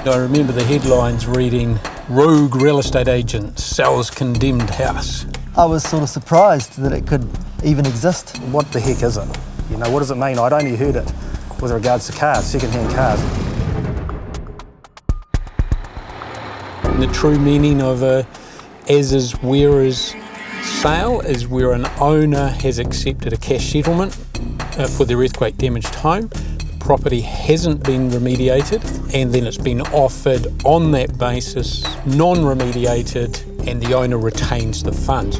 I remember the headlines reading, "Rogue real estate agent sells condemned house." I was sort of surprised that it could even exist. What the heck is it? You know, what does it mean? I'd only heard it with regards to cars, second-hand cars. The true meaning of a as-is, where-is sale is where an owner has accepted a cash settlement for their earthquake-damaged home. The property hasn't been remediated, and then it's been offered on that basis, non-remediated, and the owner retains the funds.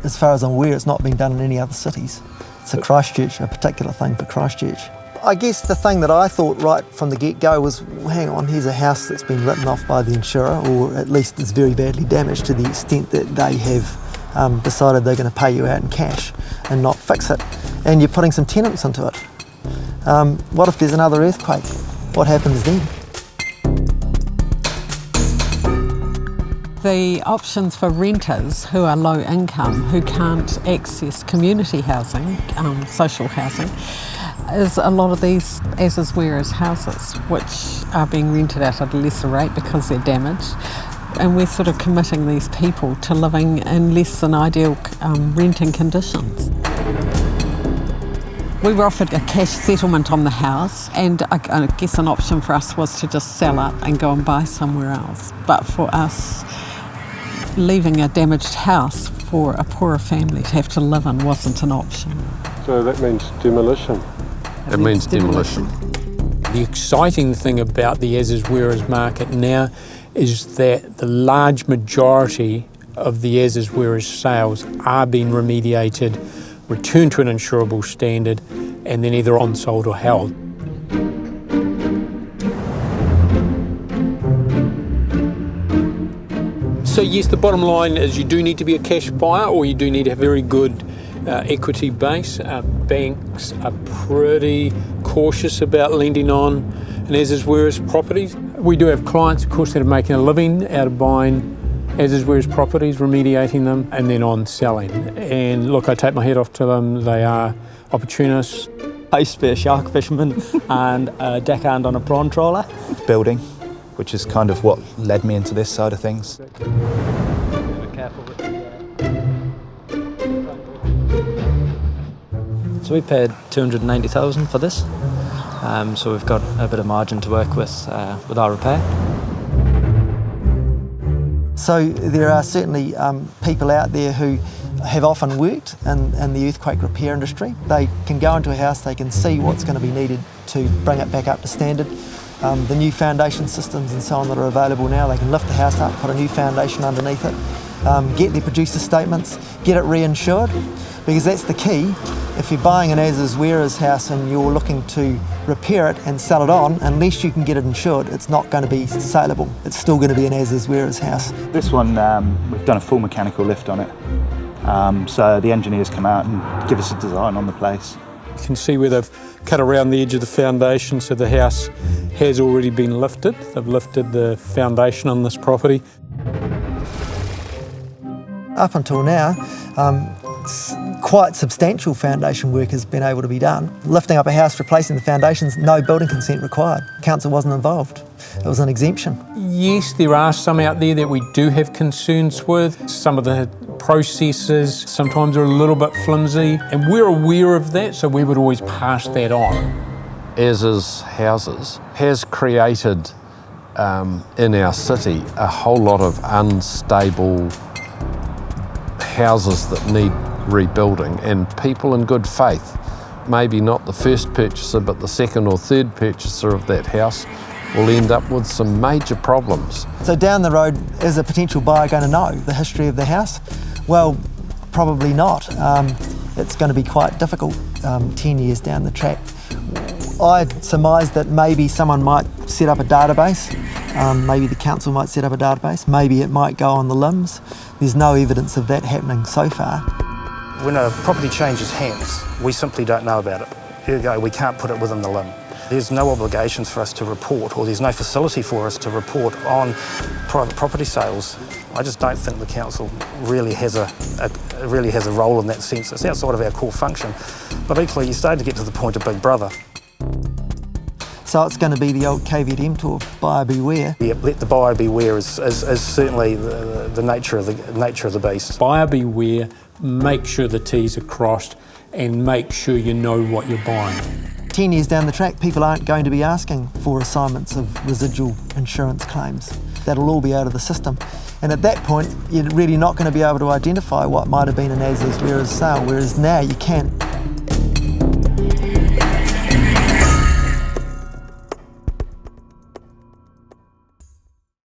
As far as I'm aware, it's not been done in any other cities. It's a Christchurch, a particular thing for Christchurch. I guess the thing that I thought right from the get-go was, hang on, here's a house that's been written off by the insurer, or at least is very badly damaged to the extent that they have decided they're going to pay you out in cash and not fix it. And you're putting some tenants into it. What if there's another earthquake? What happens then? The options for renters who are low income, who can't access community housing, social housing, is a lot of these as-is, where-is houses, which are being rented out at a lesser rate because they're damaged. And we're sort of committing these people to living in less than ideal renting conditions. We were offered a cash settlement on the house, and I guess an option for us was to just sell up and go and buy somewhere else. But for us, leaving a damaged house for a poorer family to have to live in wasn't an option. So that means demolition? It means demolition. The exciting thing about the as-is, where-is market now is that the large majority of the as-is, where-is sales are being remediated, returned to an insurable standard, and then either on-sold or held. So yes, the bottom line is you do need to be a cash buyer, or you do need a very good equity base. Banks are pretty cautious about lending on an as-is, where-is properties. We do have clients, of course, that are making a living out of buying as-is, where-is properties, remediating them, and then on selling. And look, I take my hat off to them. They are opportunists. I used to be a shark fisherman and a deckhand on a prawn trawler. Building, which is kind of what led me into this side of things. So we paid $290,000 for this. So we've got a bit of margin to work with our repair. So there are certainly people out there who have often worked in the earthquake repair industry. They can go into a house, they can see what's going to be needed to bring it back up to standard. The new foundation systems and so on that are available now, they can lift the house up, put a new foundation underneath it, get their producer statements, get it reinsured, because that's the key. If you're buying an as-is, where-is house and you're looking to repair it and sell it on, unless you can get it insured, it's not going to be saleable. It's still going to be an as-is, where-is house. This one, we've done a full mechanical lift on it. So the engineers come out and give us a design on the place. You can see where they've cut around the edge of the foundation, so the house has already been lifted. They've lifted the foundation on this property. Up until now, quite substantial foundation work has been able to be done. Lifting up a house, replacing the foundations, no building consent required. Council wasn't involved. It was an exemption. Yes, there are some out there that we do have concerns with. Some of the processes sometimes are a little bit flimsy, and we're aware of that, so we would always pass that on. As-is houses has created in our city a whole lot of unstable houses that need rebuilding, and people in good faith, maybe not the first purchaser but the second or third purchaser of that house, will end up with some major problems. So down the road, is a potential buyer going to know the history of the house? Well, probably not. It's going to be quite difficult 10 years down the track. I surmise that maybe someone might set up a database, maybe the council might set up a database, maybe it might go on the limbs. There's no evidence of that happening so far. When a property changes hands, we simply don't know about it. Ergo, we can't put it within the limb. There's no obligations for us to report, or there's no facility for us to report on private property sales. I just don't think the council really has a role in that sense. It's outside of our core function. But equally, you started to get to the point of Big Brother. So it's going to be the old caveat emptor of buyer beware. Yeah, let the buyer beware is certainly the nature of the beast. Buyer beware, make sure the T's are crossed and make sure you know what you're buying. 10 years down the track, people aren't going to be asking for assignments of residual insurance claims. That'll all be out of the system. And at that point, you're really not going to be able to identify what might have been an as-is, whereas sale, whereas now you can.